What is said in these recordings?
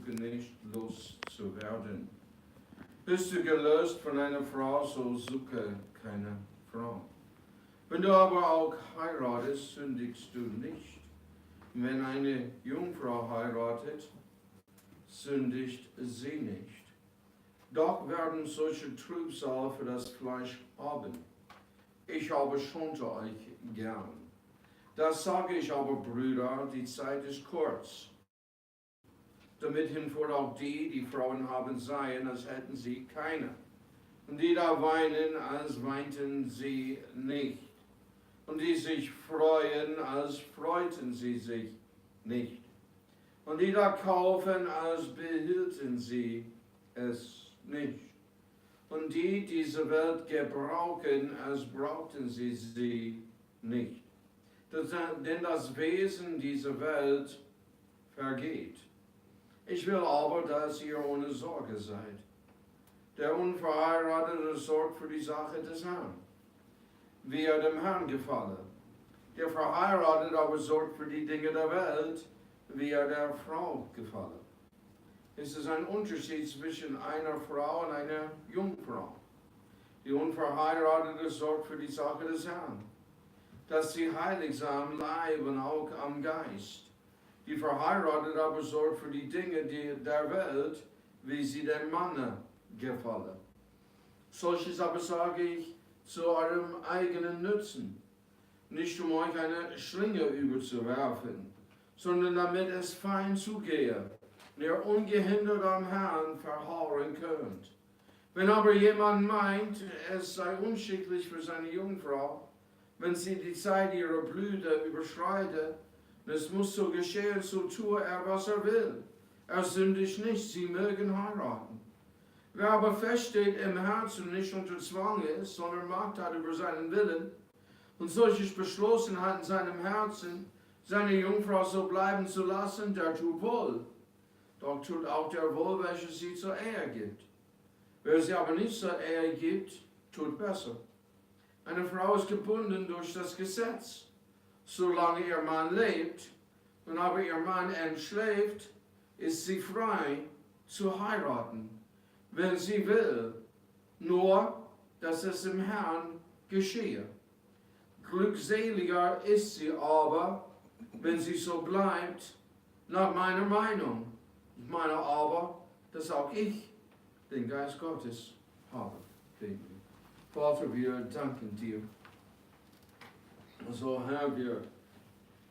suche nicht loszuwerden. Bist du gelöst von einer Frau, so suche keine Frau. Wenn du aber auch heiratest, sündigst du nicht. Wenn eine Jungfrau heiratet, sündigt sie nicht. Doch werden solche Trübsal für das Fleisch haben. Ich aber schonte euch gern. Das sage ich aber, Brüder, die Zeit ist kurz. Damit hinfort auch die Frauen haben, seien, als hätten sie keine. Und die da weinen, als weinten sie nicht. Und die sich freuen, als freuten sie sich nicht. Und die da kaufen, als behielten sie es nicht. Und die diese Welt gebrauchen, als brauchten sie sie nicht. Denn das Wesen dieser Welt vergeht. Ich will aber, dass ihr ohne Sorge seid. Der Unverheiratete sorgt für die Sache des Herrn, wie er dem Herrn gefalle. Der Verheiratete aber sorgt für die Dinge der Welt, wie er der Frau gefalle. Es ist ein Unterschied zwischen einer Frau und einer Jungfrau. Die Unverheiratete sorgt für die Sache des Herrn, dass sie heilig sei am Leib und auch am Geist. Die Verheiratete aber sorgt für die Dinge der Welt, wie sie dem Manne gefalle. Solches aber sage ich zu eurem eigenen Nutzen, nicht um euch eine Schlinge überzuwerfen, sondern damit es fein zugehe, und ihr ungehindert am Herrn verharren könnt. Wenn aber jemand meint, es sei unschicklich für seine Jungfrau, wenn sie die Zeit ihrer Blüte überschreitet, und es muss so geschehen, so tue er, was er will. Er sündigt nicht, sie mögen heiraten. Wer aber feststeht im Herzen und nicht unter Zwang ist, sondern Macht hat über seinen Willen, und solches beschlossen hat in seinem Herzen, seine Jungfrau so bleiben zu lassen, der tut wohl. Doch tut auch der wohl, welcher sie zur Ehe gibt. Wer sie aber nicht zur Ehe gibt, tut besser. Eine Frau ist gebunden durch das Gesetz, solange ihr Mann lebt, und aber ihr Mann entschläft, ist sie frei zu heiraten, wenn sie will, nur dass es im Herrn geschehe. Glückseliger ist sie aber, wenn sie so bleibt, nach meiner Meinung. Ich meine aber, dass auch ich den Geist Gottes habe. Vater, wir danken dir. So, Herr, wir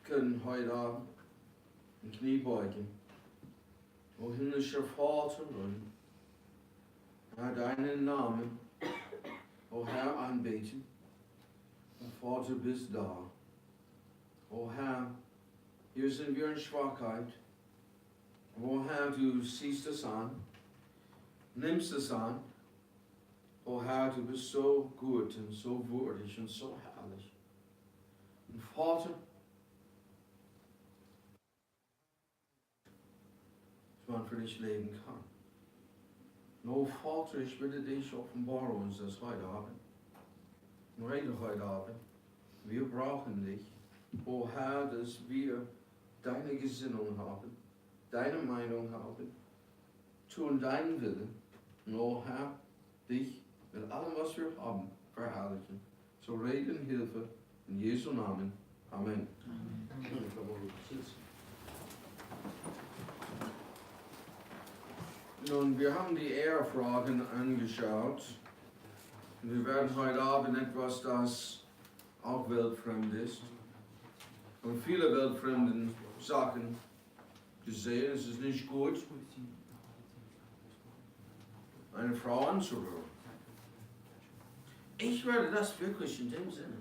können heute Abend ein Knie beugen. O himmlischer Vater, und Herr, deinen Namen, o Herr, anbeten. O Vater, bist da. O Herr, hier sind wir in Schwachheit. O Herr, du siehst es an, nimmst es an. O Herr, du bist so gut und so würdig und so herrlich. Und Vater, dass man für dich leben kann. O Vater, ich bitte dich, offenbare uns das heute Abend. Und rede heute Abend. Wir brauchen dich. O Herr, dass wir deine Gesinnung haben, deine Meinung haben, tun deinen Willen. Und o Herr, dich mit allem, was wir haben, verherrlichen. So reden, Hilfe, in Jesu Namen. Amen. Nun, wir haben die Ehefragen angeschaut. Wir werden heute Abend etwas, das auch weltfremd ist. Und viele weltfremden Sachen gesehen. Es ist nicht gut, eine Frau anzurühren. Ich werde das wirklich in dem Sinne,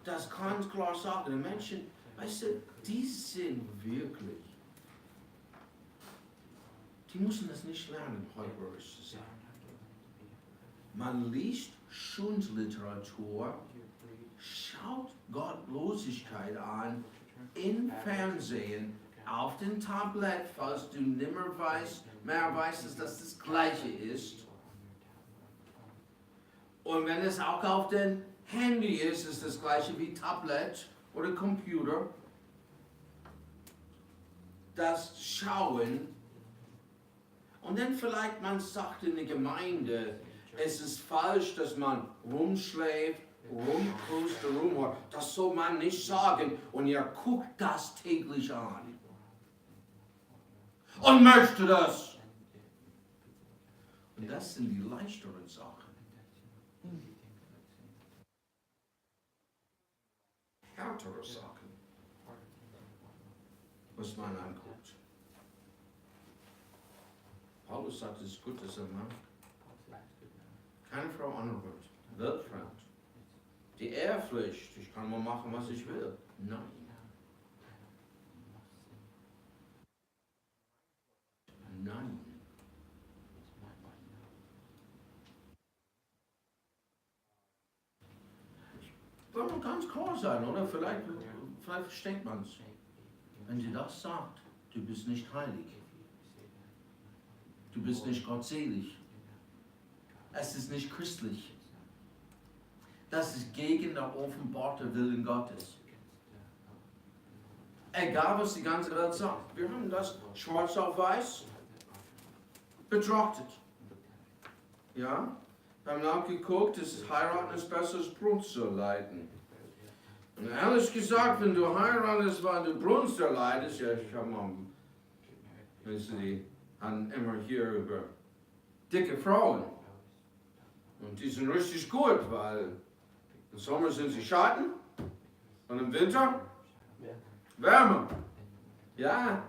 das ganz klar sagen. Die Menschen, weißt du, die sind wirklich, die müssen das nicht lernen, heuchlerisch zu sein. Man liest Schundliteratur, schaut Gottlosigkeit an, im Fernsehen, auf dem Tablet, falls du nimmer mehr weißt, dass das Gleiche ist. Und wenn es auch auf dem Handy ist, ist das Gleiche wie Tablet oder Computer. das schauen und dann vielleicht man sagt in der Gemeinde, es ist falsch, dass man rumschläft, rumkrust, rumhört. Das soll man nicht sagen und ihr guckt das täglich an und möchte das. Und das sind die leichteren Sachen. Härtere Sachen, was man anguckt. Paulus sagt, es ist gut, dass ein Mann keine Frau anrührt, weltfremd. Die Ehrpflicht, ich kann mal machen, was ich will. Nein. Nein. Wollen wir ganz klar sein, oder? Vielleicht versteht man es. Wenn sie das sagt, du bist nicht heilig. Du bist nicht gottselig. Es ist nicht christlich. Das ist gegen der offenbarte Willen Gottes. Egal, was die ganze Welt sagt. Wir haben das schwarz auf weiß betrachtet. Ja? Wir haben nachgeguckt, es heiraten ist besser als Brunst zu leiden. Und ehrlich gesagt, wenn du heiratest, weil du Brunst erleidest, ja, ich habe mal, die haben immer hier über dicke Frauen. Und die sind richtig gut, weil im Sommer sind sie Schatten und im Winter Wärme. Ja,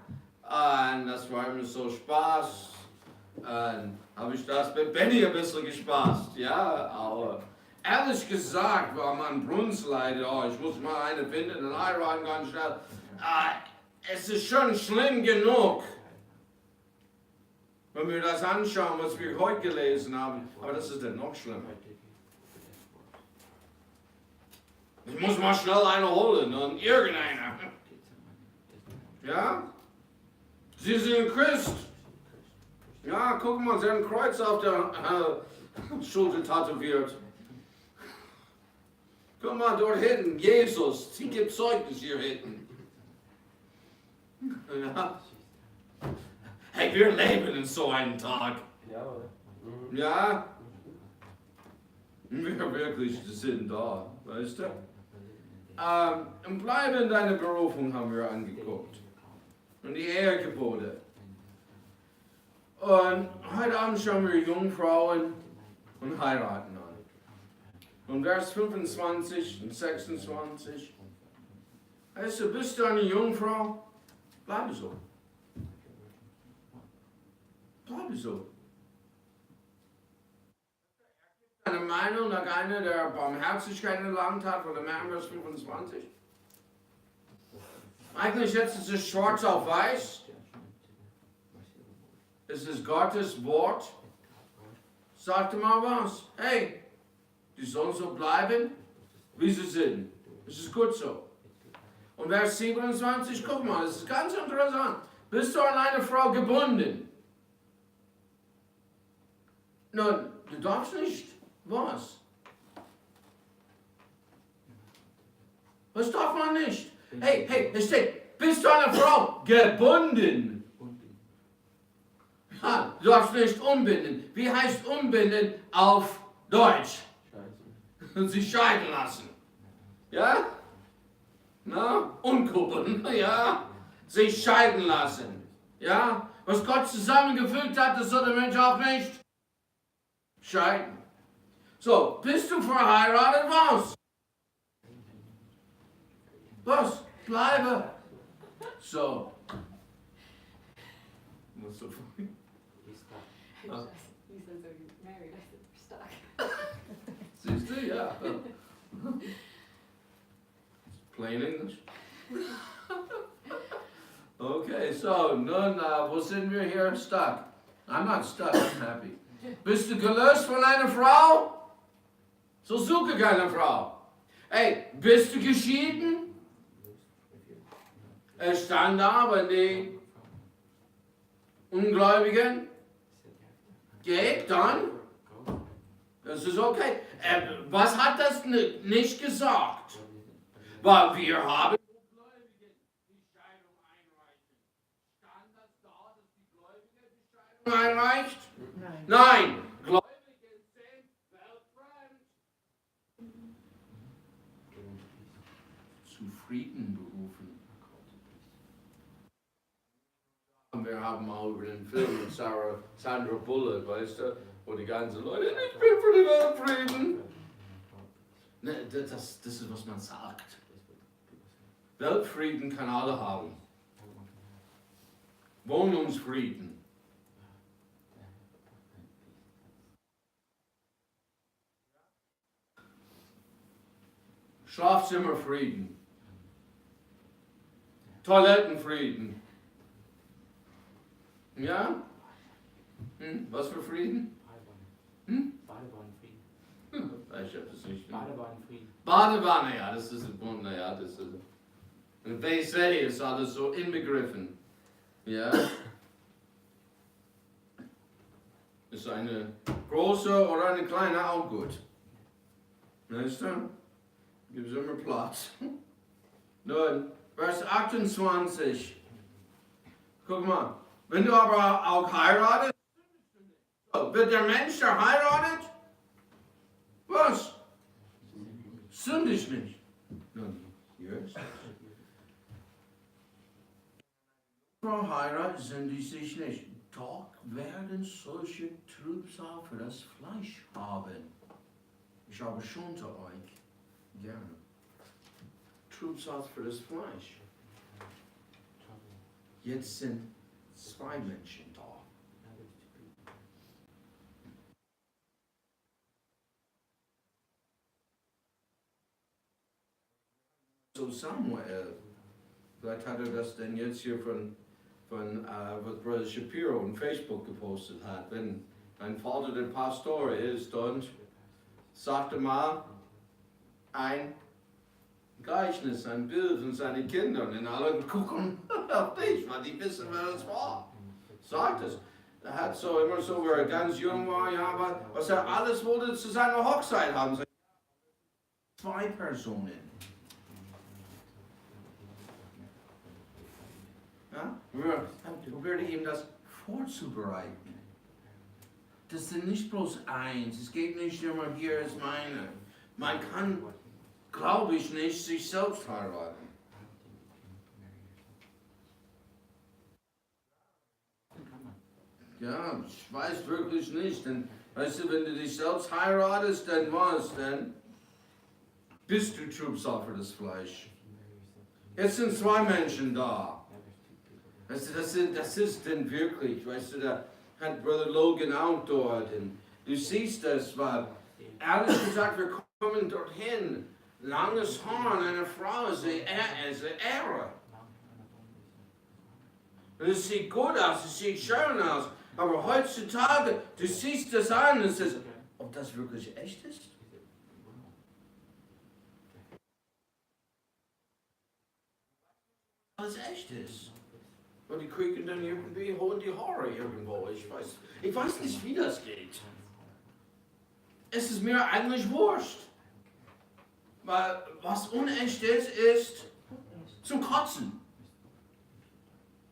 und das war immer so Spaß. Habe ich das mit Benny ein bisschen gespaßt, ja, aber ehrlich gesagt war man Brunst leidet, oh, ich muss mal eine finden und heiraten ganz schnell. Es ist schon schlimm genug, wenn wir das anschauen, was wir heute gelesen haben, aber das ist dann noch schlimmer. Ich muss mal schnell eine holen und irgendeiner. Ja? Sie sind Christ. Ja, guck mal, sie haben ein Kreuz auf der Schulter tätowiert. Guck mal dort hinten, Jesus, sie gibt Zeugnis hier hinten. Ja. Hey, wir leben in so einem Tag. Ja. Wir wirklich sind da, weißt du? Und bleibe in deiner Berufung haben wir angeguckt. Und die Ehegebote. Und heute Abend schauen wir Jungfrauen und heiraten an. Und Vers 25 und 26. Weißt du, bist du eine Jungfrau? Bleibe so. Bleibe so. Eine Meinung nach einer, der Barmherzigkeit erlangt hat, von dem Herrn, Vers 25. Eigentlich jetzt ist es schwarz auf weiß. Es ist Gottes Wort. Sagte mal was. Hey, die sollen so bleiben, wie sie sind. Es ist gut so. Und Vers 27, guck mal, es ist ganz interessant. Bist du an eine Frau gebunden? Nun, du darfst nicht. Was? Was darf man nicht? Hey, es steht, bist du an eine Frau gebunden? Ja, du darfst nicht umbinden. Wie heißt umbinden auf Deutsch? Sie scheiden lassen. Ja? Na, umkuppeln. Ja? Sich scheiden lassen. Ja? Was Gott zusammengefügt hat, das soll der Mensch auch nicht scheiden. So, bist du verheiratet? Was? Was? Bleibe. So. What's so funny? You said so you're married. I said you're stuck. Siehst du? Ja. Plain English. Okay, so, nun, wo sind wir hier? Stuck. I'm not stuck, I'm happy. Bist du gelöst von einer Frau? So suche keine Frau. Hey, bist du geschieden? Es stand da, wenn die Ungläubigen geht, dann das ist okay. Was hat das nicht gesagt? Weil wir haben Ungläubigen die Scheidung einreichen. einreicht? Nein. Nein. Gläubige sind weltfremd. Zu Frieden berufen. Wir haben auch über den Film mit Sandra Bullock, weißt du, wo die ganzen Leute, ich bin für den Weltfrieden. Ne, das ist, was man sagt. Weltfrieden kann alle haben. Wohnungsfrieden. Schlafzimmerfrieden. Toilettenfrieden. Ja? Was für Frieden? Badewannenfrieden. Ich hab das nicht. Badewannenfrieden. Badewanne, ja, das ist ein Wunde, ja, das ist. Und WC ist alles so inbegriffen. Ja? Ist eine große oder eine kleine auch gut. Weißt du? Gibt es immer Platz. Nun, Vers 28. Guck mal. Wenn du aber auch heiratest, wird der Mensch, der heiratet, was? Sündig nicht. Nun, hier ist es. Frau heiratet, sündigt sich nicht. Doch werden solche Trübsal für das Fleisch haben. Ich habe schonte euch gerne. Trübsal für das Fleisch. Jetzt sind zwei Menschen da. So Samuel, vielleicht hat er das denn jetzt hier von was Brother Shapiro on Facebook gepostet hat. Wenn dein Vater der Pastor ist und sagte mal ein Gleichnis, ein Bild von seinen Kindern und alle gucken auf dich, weil die wissen, wer das war. Sagt es. Er hat so immer so, wo er ganz jung war, ja, aber was er alles wollte zu seiner Hochzeit haben. Zwei Personen. Ja? Probierte ihm das vorzubereiten. Das sind nicht bloß eins. Es geht nicht immer, hier ist meine. Man kann, glaube ich nicht, sich selbst heiraten. Ja, ich weiß wirklich nicht. Denn, weißt du, wenn du dich selbst heiratest, dann was? Dann bist du Trübsal für das Fleisch. Jetzt sind zwei Menschen da. Weißt du, das ist denn wirklich, weißt du, da hat Brother Logan auch dort. Und du siehst das, weil ehrlich gesagt, wir kommen dorthin. Langes Haar an einer Frau ist eine Ehre. Und es sieht gut aus, es sieht schön aus. Aber heutzutage, du siehst das an und sagst, ob das wirklich echt ist? Ob es echt ist? Und die kriegen dann irgendwie, holen die Haare irgendwo. Ich weiß nicht, wie das geht. Es ist mir eigentlich wurscht. Weil was unecht ist, ist zum Kotzen.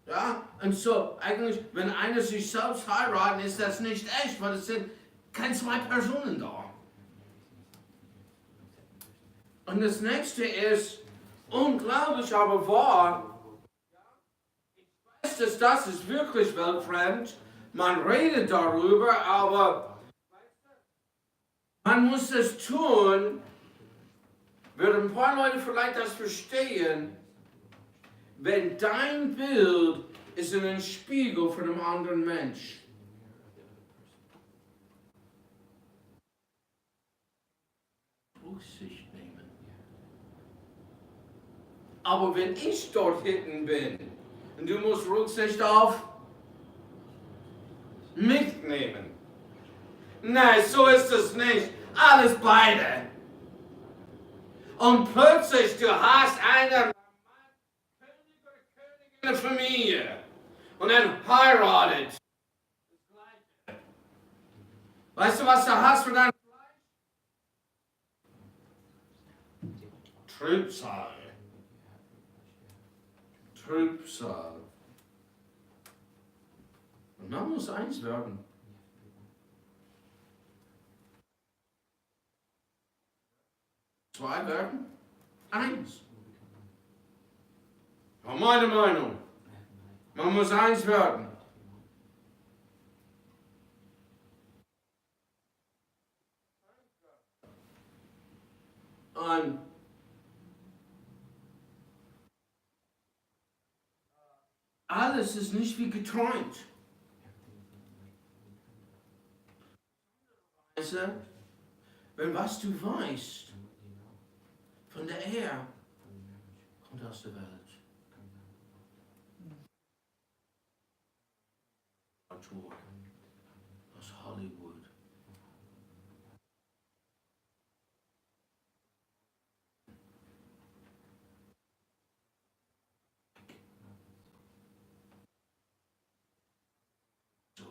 Ja, und so, eigentlich, wenn einer sich selbst heiraten, ist das nicht echt, weil es sind keine zwei Personen da. Und das nächste ist unglaublich, aber wahr. Ich weiß, das ist wirklich weltfremd. Man redet darüber, aber man muss es tun. Würden ein paar Leute vielleicht das verstehen, wenn dein Bild ist ein Spiegel von einem anderen Mensch. Rücksicht nehmen. Aber wenn ich dort hinten bin und du musst Rücksicht auf mich nehmen. Nein, so ist es nicht. Alles beide. Und plötzlich, du hast eine Familie und dann heiratet. Weißt du, was du hast für dein Fleisch? Trübsal. Trübsal. Und man muss eins werden. Zwei werden eins. War meine Meinung. Man muss eins werden. Und alles ist nicht wie geträumt. Weißt du, wenn was du weißt von der Erde kommt aus der Welt. Aus Hollywood. So.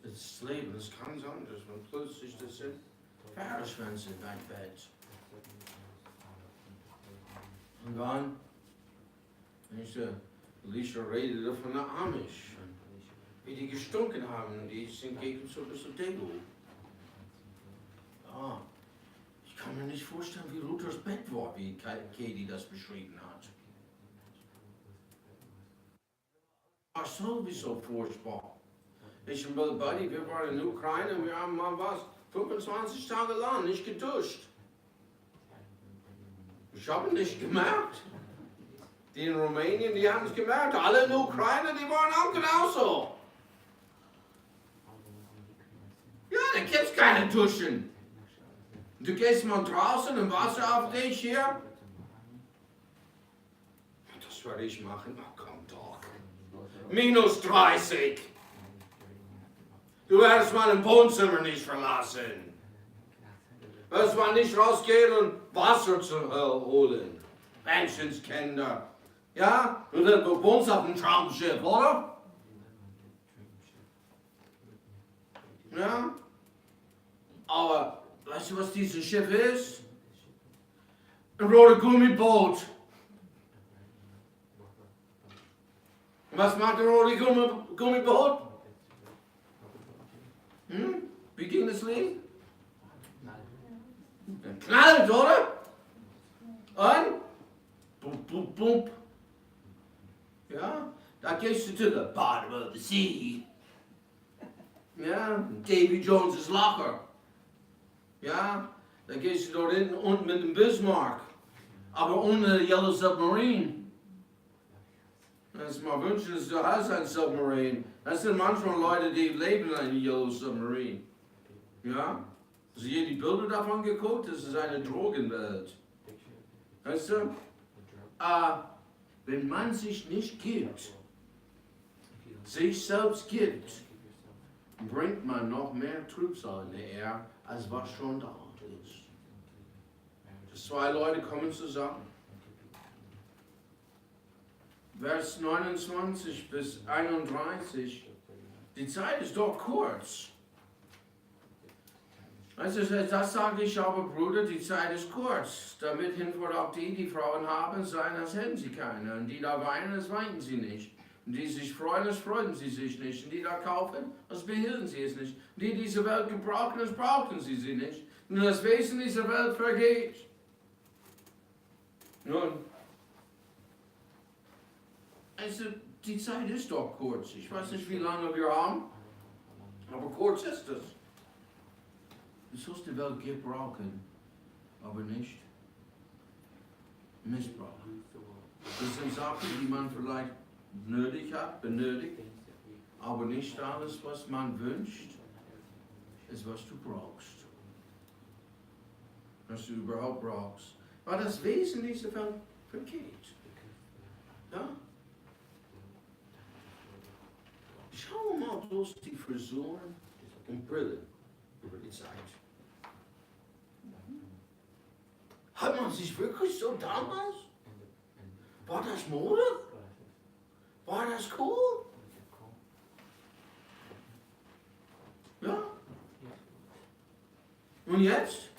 Das Leben ist ganz anders, wenn plötzlich das sind Pferdeschwänze in dein Bett. Und dann, Alicia redete von der Amish, wie die gestunken haben, die sind gegen so ein bisschen Dego. Ja, ich kann mir nicht vorstellen, wie Luthers Bett war, wie Katie das beschrieben hat. War sowieso furchtbar. Ich und Bill Buddy, wir waren in der Ukraine und wir haben mal 25 Tage lang nicht geduscht. Ich habe nicht gemerkt. Die in Rumänien, die haben es gemerkt. Alle in der Ukraine, die waren auch genauso. Ja, da gibt es keine Duschen. Du gehst mal draußen und Wasser auf dich hier. Das werde ich machen. Oh, komm doch. Minus 30. Du wirst mein Wohnzimmer nicht verlassen. Du wirst mal nicht rausgehen und Wasser zu holen. Menschenskinder. Ja? Du wohnst auf dem Traumschiff, oder? Ja? Aber weißt du, was dieses Schiff ist? Ein roter Gummiboot. Und was macht ein roter Gummiboot? Wie ging das Lied? Knallt, oder? Und? Bump, bump, bump. Ja, da gehst du to the bottom of the sea. Ja, Davy Jones' Locker. Ja, da gehst du dort hinten unten mit dem Bismarck. Aber ohne der Yellow Submarine. Das ist mal wünschen, dass du hast ein Submarine. Das sind manchmal Leute, die leben in einem Yellow Submarine. Ja? Hast du je die Bilder davon geguckt? Das ist eine Drogenwelt. Weißt du? Wenn man sich nicht gibt, sich selbst gibt, bringt man noch mehr Trübsal in der Erde, als was schon da ist. Das zwei Leute kommen zusammen. Vers 29 bis 31. Die Zeit ist doch kurz. Also das sage ich aber, Bruder, die Zeit ist kurz. Damit hinfort auch die Frauen haben, sein, als hätten sie keine. Und die da weinen, das weinen sie nicht. Und die sich freuen, das freuen sie sich nicht. Und die da kaufen, das behielten sie es nicht. Und die diese Welt gebrauchen, das brauchten sie nicht. Und das Wesen dieser Welt vergeht. Nun, also die Zeit ist doch kurz. Ich weiß nicht, wie lange wir haben, aber kurz ist es. Du sollst die Welt gebrauchen, aber nicht missbrauchen. Das sind Sachen, die man vielleicht nötig hat, benötigt, aber nicht alles, was man wünscht, ist, was du brauchst. Was du überhaupt brauchst. Weil das Wesen dieser Welt vergeht. Ja? Schau mal bloß die Frisuren und Brillen über die Zeit. Hat man sich wirklich so damals? War das Mode? War das cool? Ja? Und jetzt?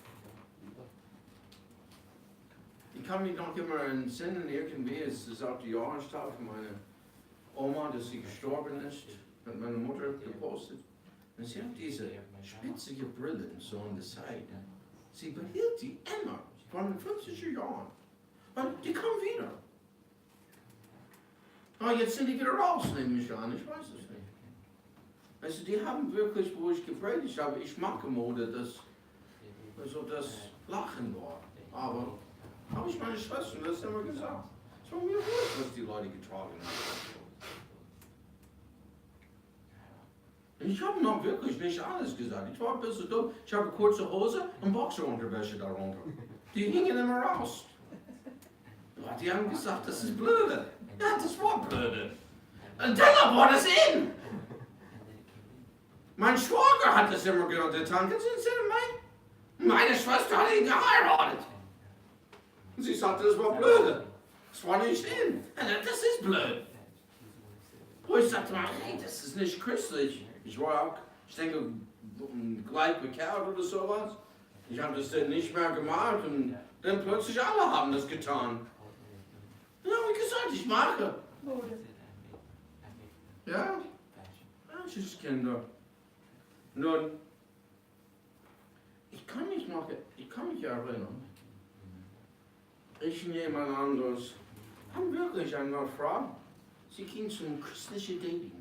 Ich kann mich noch immer entsinnen, irgendwie ist es auch die Jahrestag von meiner Oma, dass sie gestorben ist, hat meine Mutter gepostet. Und sie hat diese spitzige Brille so an der Seite. Sie behielt die immer von den 50er Jahren. Und die kommen wieder. Aber jetzt sind die wieder raus, nehme ich an, ich weiß es nicht. Also die haben wirklich, wo ich gepredigt habe, ich mag Mode, das Lachen war. Aber habe ich meine Schwester das immer gesagt. Es war mir wurscht, was die Leute getragen haben. Ich habe noch wirklich nicht alles gesagt. Ich war ein bisschen dumm. Ich habe kurze Hose und Boxerunterwäsche darunter. Die hingen immer raus. Ja, die haben gesagt, das ist blöde. Ja, das war blöde. Und dann war das in. Mein Schwager hat das immer getan. Kannst du sehen, meine Schwester hat ihn geheiratet. Und sie sagte, das war blöde. Das war nicht in. Das ist blöd. Wo ich sagte, hey, das ist nicht christlich. Ich war auch, ich denke, gleich bekehrt oder sowas. Ich habe das dann nicht mehr gemacht und dann plötzlich alle haben das getan. Ja, wie gesagt, ich mache. Ja, Kinder. Nun, ich kann mich erinnern, ich und jemand anderes haben wirklich eine Frau, sie ging zum christlichen Dating.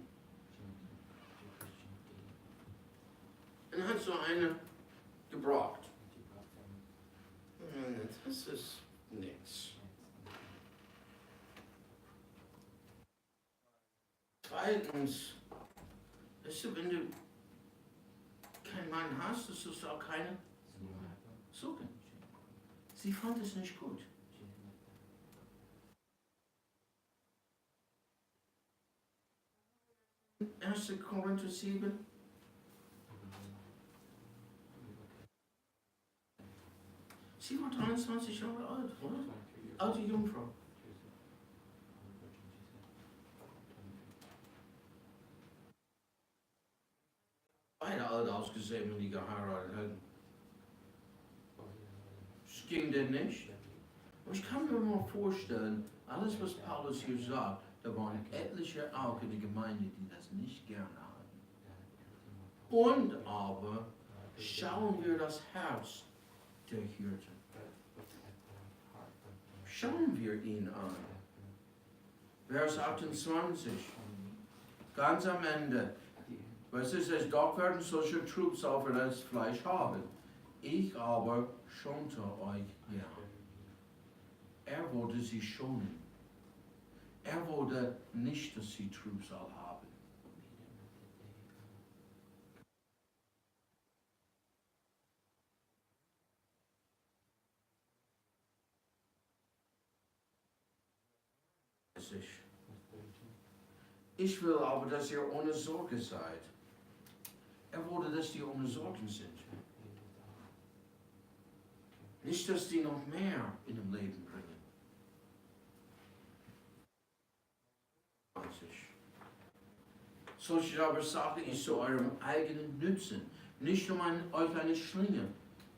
Und hat so eine gebracht. Das ist nichts. Zweitens, weißt du, wenn du keinen Mann hast, das ist auch keine Suche. Sie fand es nicht gut. 1. Korinther 7. Sie war 23 Jahre alt, oder? Alte Jungfrau. Beide alt ausgesehen, wenn die geheiratet hätten. Es ging denn nicht. Aber ich kann mir mal vorstellen, alles was Paulus hier sagt, da waren etliche auch in der Gemeinde, die das nicht gerne hatten. Und aber schauen wir das Herz der Hirte. Schauen wir ihn an. Vers 28. Ganz am Ende. Was ist es? Doch werden solche Trübsal für das Fleisch haben. Ich aber schonte euch ja. Er wollte sie schonen. Er wollte nicht, dass sie Trübsal haben. Ich will aber, dass ihr ohne Sorge seid. Er wollte, dass die ohne Sorgen sind. Nicht, dass die noch mehr in dem Leben bringen. Solche aber sage ich zu eurem eigenen Nutzen, nicht um euch eine Schlinge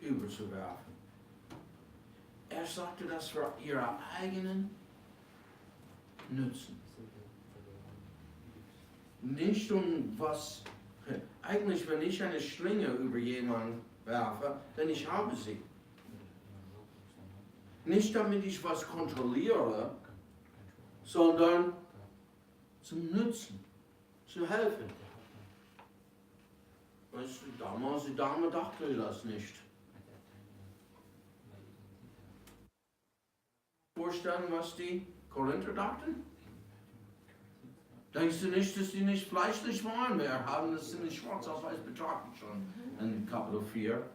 überzuwerfen. Er sagte das für ihren eigenen Nutzen. Nicht um was, eigentlich wenn ich eine Schlinge über jemanden werfe, denn ich habe sie. Nicht damit ich was kontrolliere, sondern zum Nutzen, zu helfen. Weißt du, damals die Dame dachte das nicht. Vorstellen, was die Korinther dachten? Denkst du nicht, dass die nicht fleischlich waren? Wir haben das in schwarz auf weiß betrachtet schon in Kapitel 4.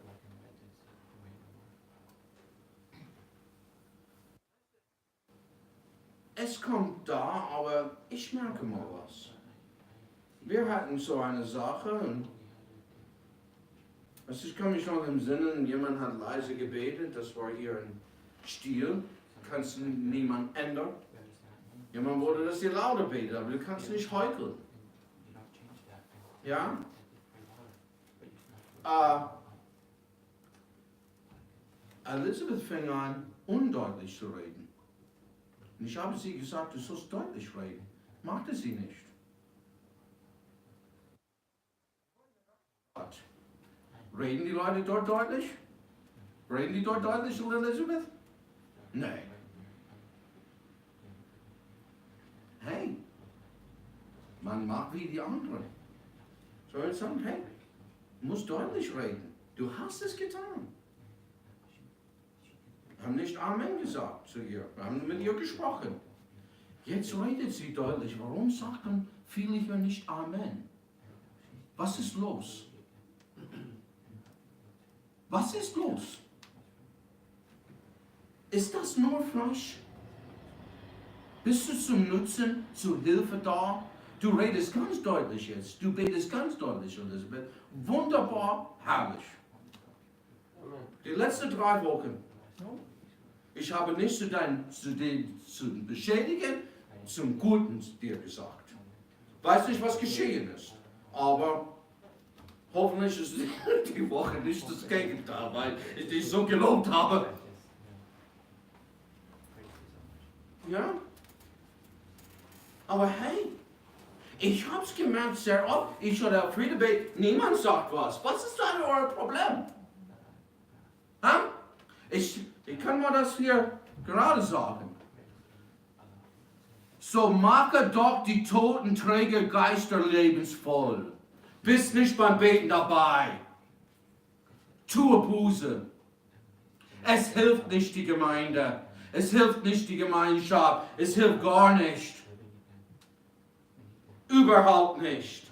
Es kommt da, aber ich merke mal was. Wir hatten so eine Sache und ich kann mich noch im Sinnen, jemand hat leise gebetet, das war hier ein Stil, kannst du niemand ändern. Jemand wollte, dass ihr lauter betet, aber du kannst nicht heucheln. Ja? Elisabeth fing an, undeutlich zu reden. Und ich habe sie gesagt, du sollst deutlich reden. Machte sie nicht. Reden die Leute dort deutlich? Reden die dort deutlich, Elisabeth? Nein. Hey, man mag wie die anderen. Soll ich sagen, hey, du musst deutlich reden. Du hast es getan. Wir haben nicht Amen gesagt zu ihr. Wir haben mit ihr gesprochen. Jetzt redet sie deutlich. Warum sagen viele hier nicht Amen? Was ist los? Was ist los? Ist das nur Fleisch? Bist du zum Nutzen, zur Hilfe da? Du redest ganz deutlich jetzt. Du betest ganz deutlich, Elisabeth. Wunderbar, herrlich. Die letzten 3 Wochen. Ich habe nicht zu beschädigen, zum Guten dir gesagt. Weiß nicht, was geschehen ist. Aber hoffentlich ist die Woche nicht das Gegenteil, weil ich dich so gelobt habe. Ja? Aber hey, ich habe es gemerkt sehr oft, ich oder auf Friedebet, niemand sagt was. Was ist dann euer Problem? Ha? Ich kann mal das hier gerade sagen. So mache doch die toten träge Geister lebensvoll. Bist nicht beim Beten dabei. Tue Buße. Es hilft nicht die Gemeinde. Es hilft nicht die Gemeinschaft. Es hilft gar nicht. Überhaupt nicht.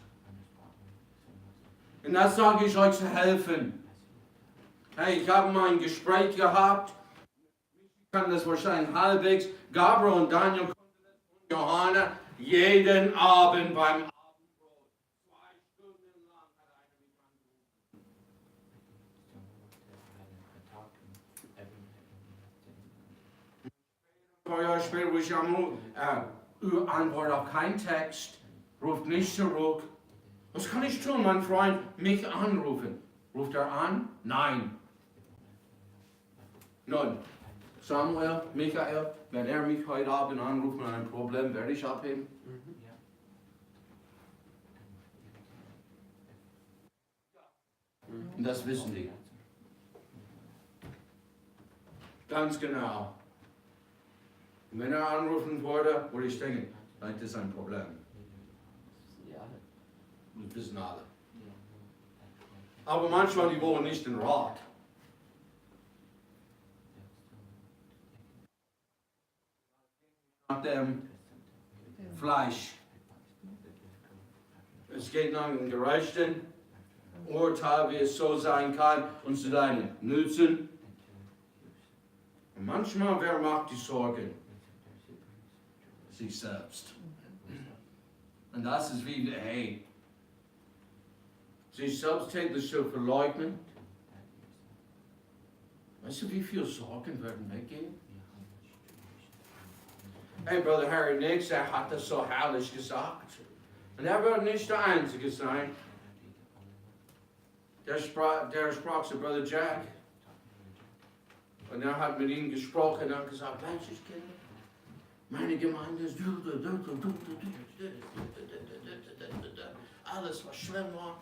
Und das sage ich euch zu helfen. Hey, ich habe mal ein Gespräch gehabt. Ich kann das wahrscheinlich halbwegs. Gabriel und Daniel und Johanna jeden Abend beim Abendbrot. 2 Stunden lang hat einer mich angerufen. Ein paar Jahre später, wo ich antworte auf keinen Text, ruft nicht zurück. Was kann ich tun, mein Freund? Mich anrufen. Ruft er an? Nein. Nun, Samuel, Michael, wenn er mich heute Abend anruft mit einem Problem, werde ich abheben? Und das wissen die. Ganz genau. Und wenn er anrufen würde, würde ich denken, das ist ein Problem. Das wissen alle. Aber manchmal, die wollen nicht den Rat. Nach dem Fleisch. Es geht nach dem gerechten Urteil, wie es so sein kann, und zu deinem Nutzen. Und manchmal, wer macht die Sorgen? Sich selbst. Und das ist wie, hey, sich selbst täglich zu verleugnen. Weißt du, wie viele Sorgen werden weggehen? Hey, Brother Harry Nix, er hat das so herrlich gesagt. Und er wird nicht der Einzige sein. Der sprach zu Brother Jack. Und er hat mit ihm gesprochen und hat gesagt, Mensch, Kinder, meine Gemeinde ist alles, was schlimm war.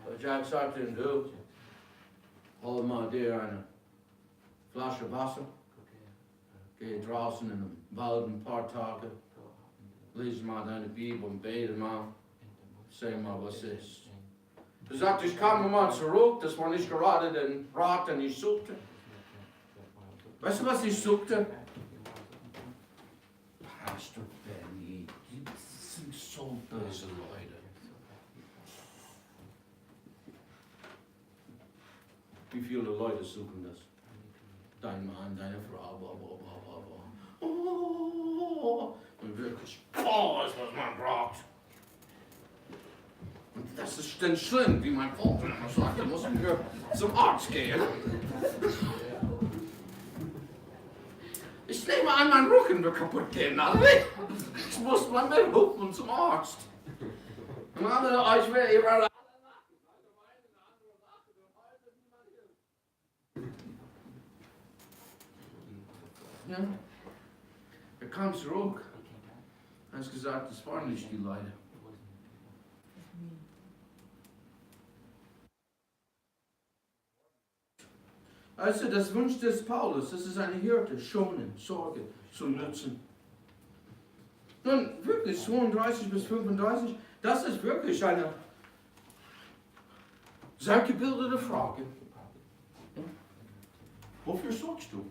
Und Jack sagte ihm, du, hol mal dir eine Flasche Wasser. Geh draußen in den Wald ein paar Tage. Lies mal deine Bibel und bete mal. Seh mal, was ist. Er sagte, ich kam mal zurück. Das war nicht gerade den Rat, den ich suchte. Weißt du, was ich suchte? Pastor Benny, die sind so böse Leute. Wie viele Leute suchen das? Dein Mann, deine Frau, bla bla bla bla bla. Oh, und wirklich, ist was man braucht. Und das ist dann schlimm, wie mein Vater immer sagt, da muss man zum Arzt gehen. Ich nehme an, mein Rücken wird kaputt gehen, alle. Ich muss mal mithupen zum Arzt. Und alle euch will ihr alle. Ja. Er kam zurück. Er hat gesagt, das waren nicht die Leute. Also das Wunsch des Paulus, das ist eine Hirte, schonen, Sorge zu nutzen. Nun, wirklich 32 bis 35, das ist wirklich eine sehr gebildete Frage. Ja? Wofür sorgst du?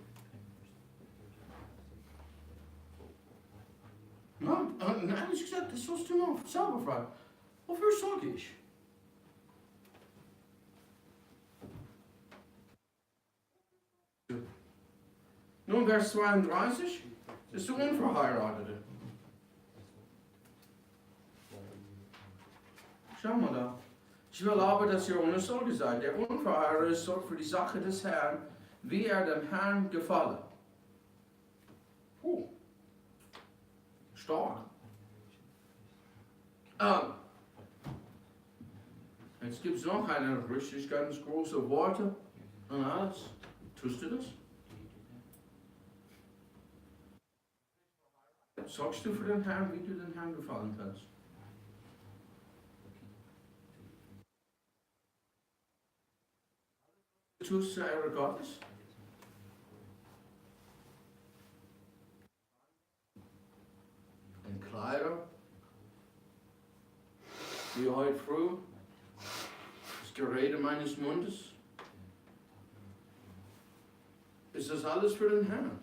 Ja, und ehrlich gesagt, das sollst du noch selber fragen. Wofür sorge ich? Nun, Vers 32 ist der Unverheiratete. Schau mal da. Ich will aber, dass ihr ohne Sorge seid. Der Unverheiratete sorgt für die Sache des Herrn, wie er dem Herrn gefalle. Stark. Jetzt gibt es noch eine richtig ganz große Worte und alles. Tust du das? Sorgst du für den Herrn, wie du den Herrn gefallen kannst? Tust zur Ehre Gottes? In Kleider? Wie heute früh? Das Gerede meines Mundes? Ist das alles für den Herrn?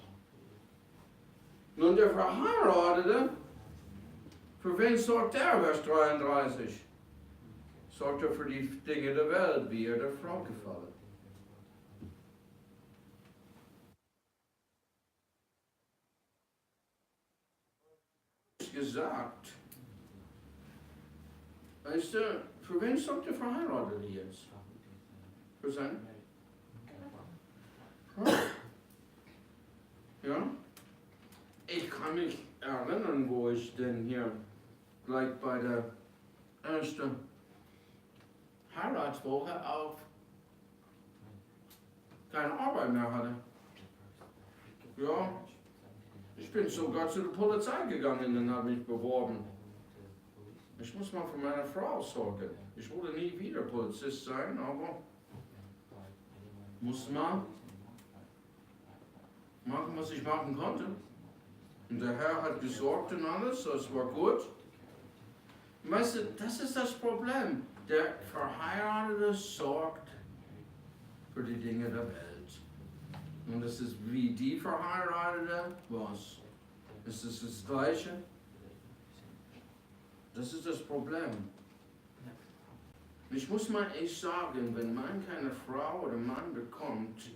Nun, der Verheiratete, für wen sorgt er, Vers 33? Sorgt er für die Dinge der Welt, wie er der Frau gefällt. Gesagt, weißt du, für wen sorgt der Verheiratete jetzt? Für sein? Ja? Ich kann mich erinnern, wo ich denn hier gleich bei der ersten Heiratswoche auf keine Arbeit mehr hatte. Ja, ich bin sogar zu der Polizei gegangen und habe mich beworben. Ich muss mal für meine Frau sorgen. Ich wollte nie wieder Polizist sein, aber muss mal machen, was ich machen konnte. Und der Herr hat gesorgt und alles, das war gut. Weißt du, das ist das Problem. Der Verheiratete sorgt für die Dinge der Welt. Und das ist wie die Verheiratete, was? Ist es das Gleiche? Das ist das Problem. Ich muss mal echt sagen, wenn man keine Frau oder Mann bekommt,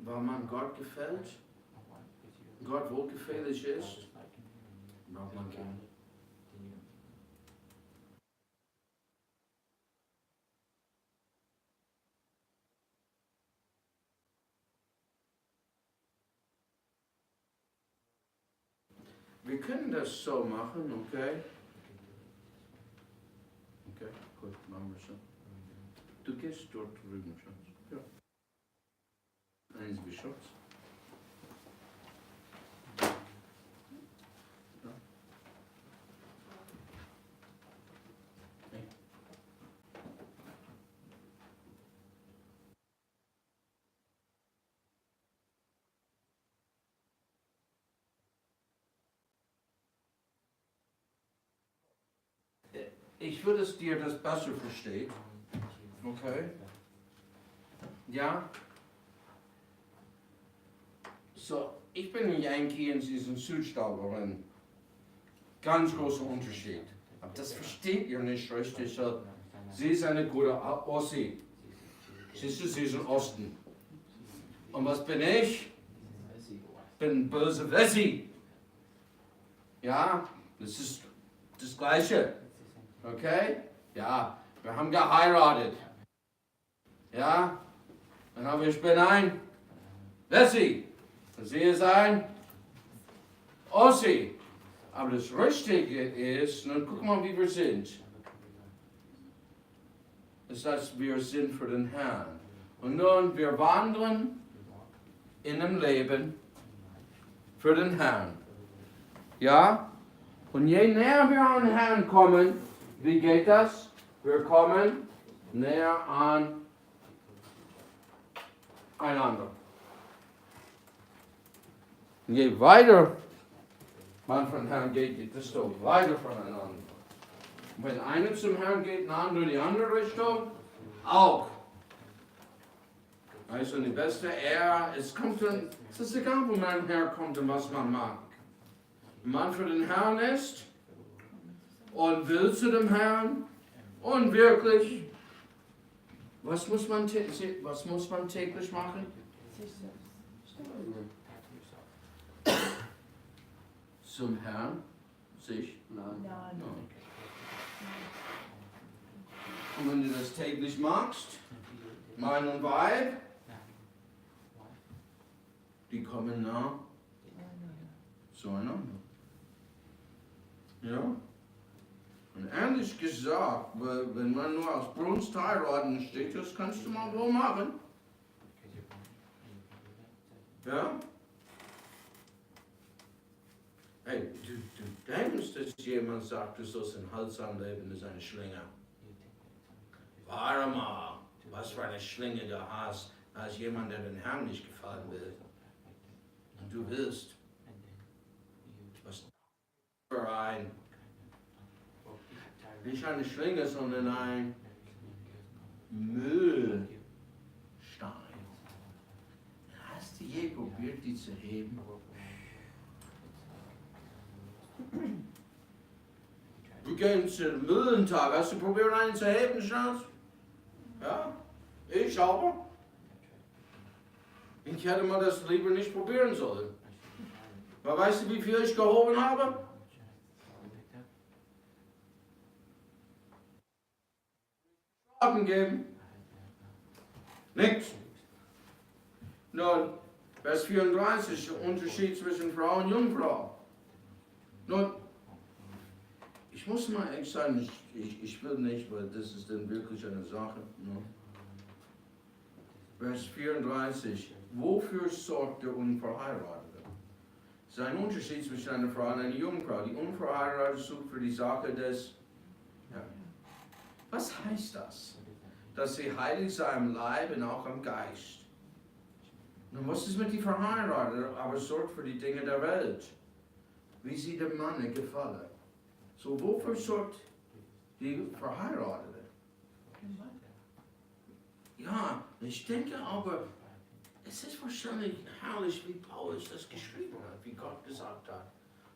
weil man Gott gefällt, Gott wohlgefällig ist, braucht man keinen. Wir können das so machen, okay? Okay, gut, machen wir so. Du gehst dort drüben, Schatz. Ja. Eins wie Schatz. Ja. Hey. Ich würde es dir das besser verstehen. Okay. Ja. So, ich bin ein Yankee und Sie sind Südstaaterin. Ganz großer Unterschied. Aber das versteht ihr nicht richtig. Sie ist eine gute Ossi. Siehst du, sie ist im Osten. Und was bin ich? Bin ein böse Wessi. Ja, das ist das Gleiche. Okay? Ja, wir haben geheiratet. Ja? Aber ich bin ein Wessi. Sie ist ein Ossi. Aber das Richtige ist, nun guck mal, wie wir sind. Das heißt, wir sind für den Herrn. Und nun, wir wandeln in einem Leben, für den Herrn. Ja? Und je näher wir an den Herrn kommen, wie geht das? Wir kommen näher an einander. Und je weiter man von Herrn geht, desto weiter voneinander. Und wenn einer zum Herrn geht, ein anderer in die andere Richtung, auch. Also die beste Ehre, es ist egal, wo man herkommt und was man mag. Wenn man für den Herrn ist und will zu dem Herrn und wirklich, was muss man täglich machen? Zum Herrn sich nein. Und wenn du das täglich machst, Mann und Weib, die kommen nah zueinander. Ja? Und ehrlich gesagt, wenn man nur aus Brunst heiraten steht, das kannst du mal wohl machen. Ja? Hey, du denkst, dass jemand sagt, du sollst den Hals anleben, das ist eine Schlinge. Warte mal, was für eine Schlinge du hast, als jemand, der den Herrn nicht gefallen will. Und du willst, was für ein, nicht eine Schlinge, sondern ein Müllstein. Hast du je probiert, die zu heben? Wir gehen zum Müllentag. Hast du probiert, einen zu heben, Schatz? Ja? Ich aber? Ich hätte mal das lieber nicht probieren sollen. Aber weißt du, wie viel ich gehoben habe? Strafen geben. Nichts. Nun, Vers 34, der Unterschied zwischen Frau und Jungfrau. Nun, ich muss mal ehrlich sagen, ich will nicht, weil das ist dann wirklich eine Sache. Ne? Vers 34, wofür sorgt der Unverheiratete? Es ist ein Unterschied zwischen einer Frau und einer Jungfrau. Die Unverheiratete sucht für die Sache des Herrn. Was heißt das? Dass sie heilig sei im Leib und auch im Geist. Nun, was ist mit die Verheiratete, aber sorgt für die Dinge der Welt, wie sie dem Manne gefallen. So, wofür sorgt die Verheiratete? Ja, ich denke aber, es ist wahrscheinlich herrlich, wie Paulus das geschrieben hat, wie Gott gesagt hat.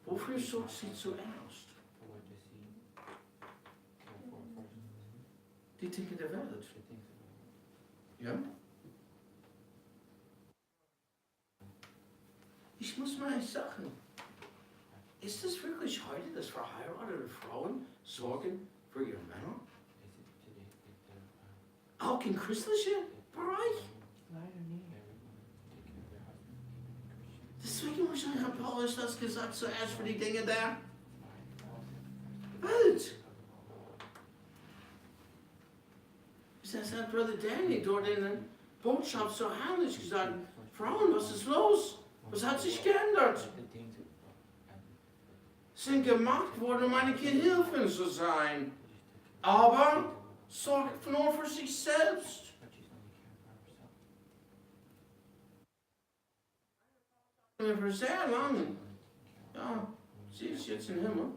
Wofür sorgt sie zuerst? Die Dinge der Welt. Ja? Ich muss mal sagen, ist es wirklich heute, dass verheiratete Frauen sorgen für ihre Männer? Auch im christlichen Bereich? Leider nicht. Deswegen wahrscheinlich hat Paulus das gesagt, zuerst für die Dinge der Welt. Das hat Bruder Danny dort in der Botschaft so herrlich gesagt, Frauen, was ist los? Was hat sich geändert? Sind gemacht worden, um eine Gehilfin zu sein, aber sorgt nur für sich selbst. Für sehr lange. Ja, sie ist jetzt im Himmel.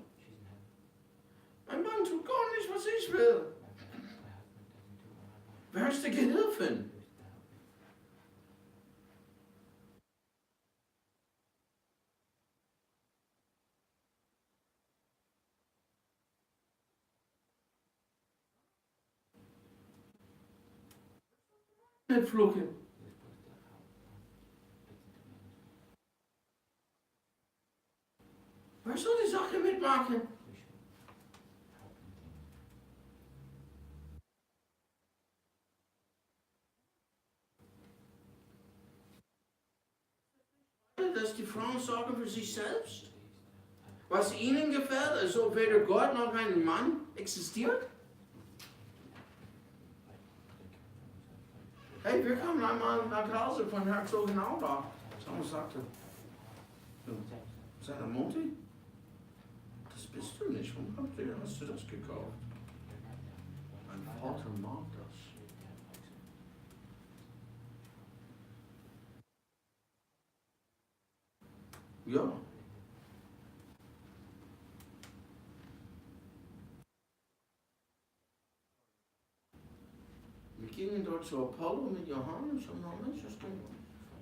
Mein Mann tut gar nicht, was ich will. Wer ist die Gehilfin? Nicht fluchen. Wer soll die Sache mitmachen? Dass die Frauen sorgen für sich selbst? Was ihnen gefällt, als ob weder Gott noch ein Mann existiert? Hey, wir kamen einmal nach Hause von Herzogenaurach. So sagte. Seine Mutti? Das bist du nicht. Warum hast du das gekauft? Mein Vater mag das. Ja. Wir gingen dort zu Apollo mit Johannes und haben Menschen gesprochen.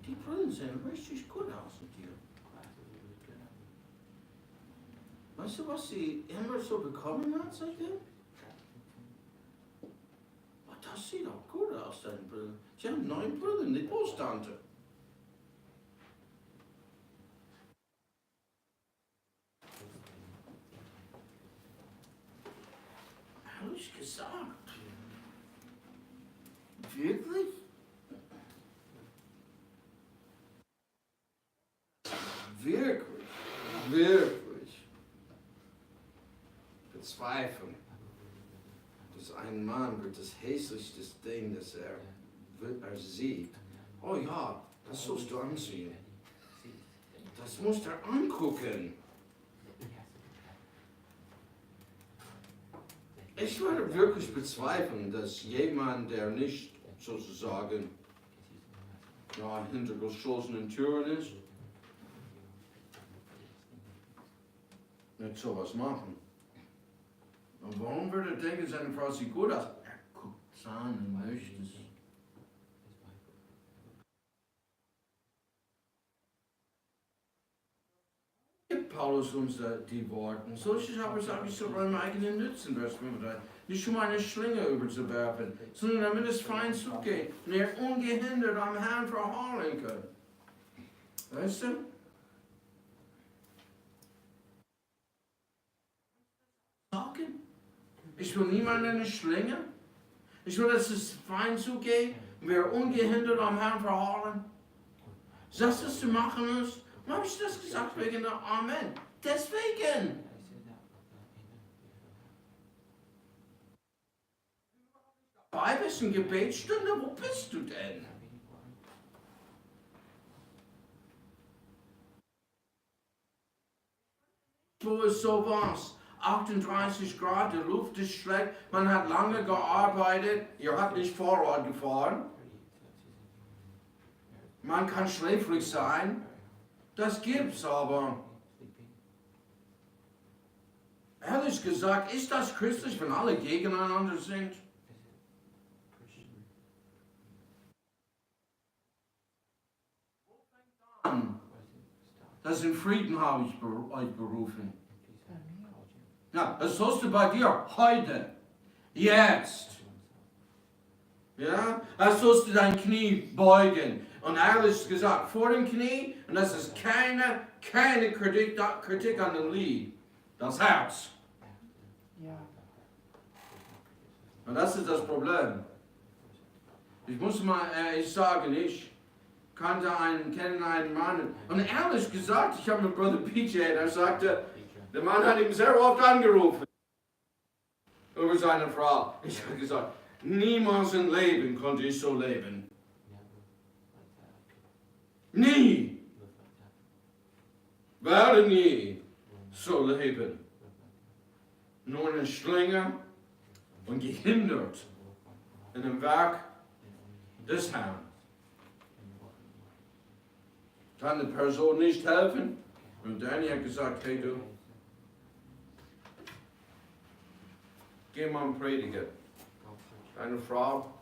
Die Brillen sehen richtig gut aus mit dir. Weißt du, was sie immer so bekommen hat seitdem? Oh, das sieht auch gut aus, deine Brillen. Sie haben 9 Brillen, die Großtante. Ehrlich gesagt. Wirklich? Wirklich? Wirklich? Bezweifeln, dass ein Mann wird das hässlichste Ding, das er sieht. Oh ja, das sollst du anziehen. Das musst du angucken. Ich würde wirklich bezweifeln, dass jemand, der nicht sozusagen hinter geschlossenen Türen ist, nicht sowas machen. Und warum würde er denken, seine Frau sieht gut aus? Er guckt es an und möchte es. Paulus uns die Worte. Solches aber sage ich zu eurem eigenen Nutzen, Vers 35. Nicht um eine Schlinge überzuwerfen, sondern damit es fein zugeht und ihr ungehindert am Herrn verharren könnt. Weißt du? Sagen? Ich will niemanden eine Schlinge. Ich will, dass es fein zugeht und wir ungehindert am Herrn verharren. Das, was du machen musst. Warum habe ich das gesagt? Wegen der Amen. Deswegen. Bei bist in Gebetsstunde, wo bist du denn? Wo ist sowas? 38 Grad, die Luft ist schlecht, man hat lange gearbeitet, ihr habt nicht Vorrat gefahren. Man kann schläfrig sein. Das gibt's aber. Ehrlich gesagt, ist das christlich, wenn alle gegeneinander sind? Das in Frieden habe ich euch berufen. Ja, das sollst du bei dir heute, jetzt. Ja, das sollst du dein Knie beugen. Und ehrlich gesagt, vor dem Knie, und das ist keine Kritik an dem Lied, das Herz. Und das ist das Problem. Ich sage nicht, kenne einen Mann. Und ehrlich gesagt, ich habe mit Brother PJ, der sagte, der Mann hat ihn sehr oft angerufen über seine Frau. Ich habe gesagt, niemals im Leben konnte ich so leben. Nie. Werde nie so leben. Nur eine Schlinge und gehindert in dem Werk des Herrn. Kann die Person nicht helfen? Und Danny hat gesagt, hey du, geh mal und predige. Deine Frau,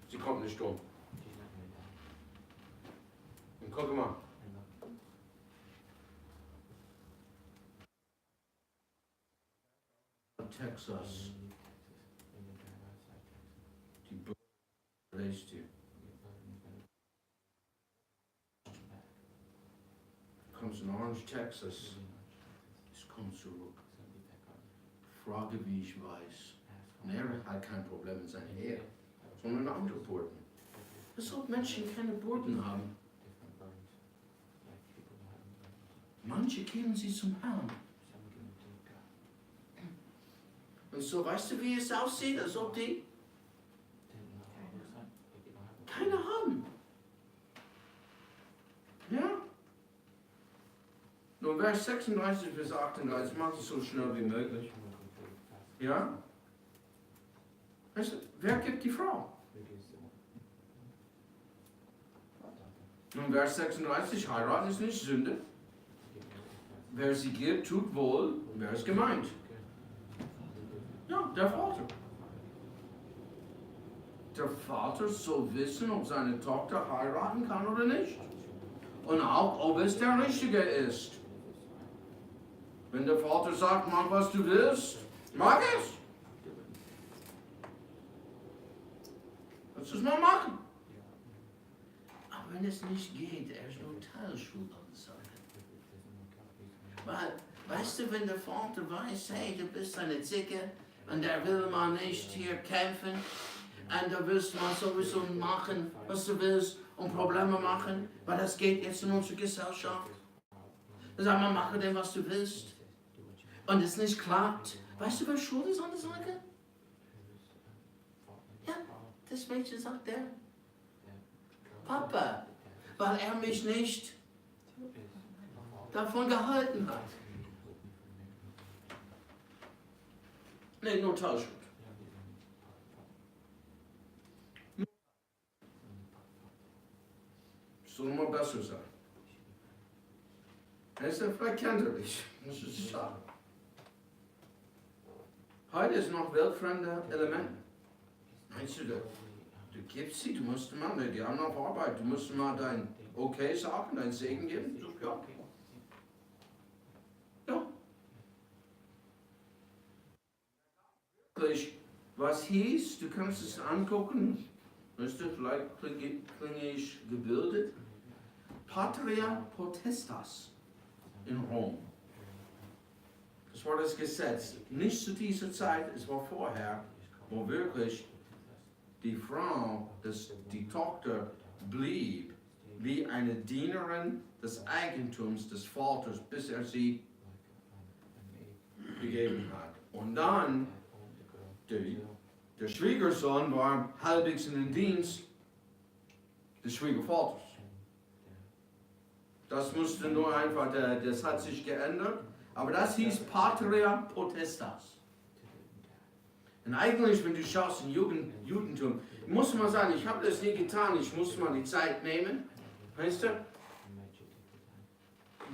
sie kommt nicht um. Und guck mal. Texas. Die bläst dir. Kommst in Orange, Texas. Es kommt zurück. Frage, wie ich weiß. Und er hat kein Problem mit seiner Ehe, sondern andere Burden. Weshalb Menschen keine Burden haben? Manche kennen sie zum Herrn. Und so, weißt du, wie es aussieht, als ob die keine haben. Ja? Nun, Vers 36 bis 38, mach es so schnell wie möglich. Ja? Weißt du, wer gibt die Frau? Nun, Vers 36, heiraten ist nicht Sünde. Wer sie gibt, tut wohl. Wer ist gemeint? Ja, der Vater. Der Vater soll wissen, ob seine Tochter heiraten kann oder nicht. Und auch, ob es der Richtige ist. Wenn der Vater sagt, mach was du willst, mach es. Lass es mal machen. Aber wenn es nicht geht, er ist nur teilschuld an der Sache. Weil, weißt du, wenn der Vater weiß, hey, du bist eine Zicke und der will mal nicht hier kämpfen und du willst mal sowieso machen, was du willst und Probleme machen, weil das geht jetzt in unserer Gesellschaft. Dann sag mal, mache denn, was du willst. Und es nicht klappt. Weißt du, wer schuld ist an der Sache? Ja, das Mädchen sagt der. Papa, weil er mich nicht davon gehalten hat. Nee, nur Teilschuld. Soll mal besser sein. Weißt du, vielleicht kennt er dich. Das ist schade. Heute ist noch weltfremde Element. Meinst du, du gibst sie, du musst mal, die haben noch Arbeit, du musst mal dein Okay sagen, dein Segen geben. Ja. Ja. Was hieß, du kannst es angucken, weißt du, vielleicht klinge ich gebildet. Patria potestas in Rom. Das war das Gesetz. Nicht zu dieser Zeit, es war vorher, wo wirklich die Frau, die Tochter blieb, wie eine Dienerin des Eigentums des Vaters, bis er sie gegeben hat. Und dann, der Schwiegersohn war halbwegs in den Dienst des Schwiegervaters. Das musste nur einfach, das hat sich geändert. Aber das hieß Patria potestas. Und eigentlich, wenn du schaust im Judentum, muss man sagen, ich habe das nie getan, ich muss mal die Zeit nehmen. Weißt du?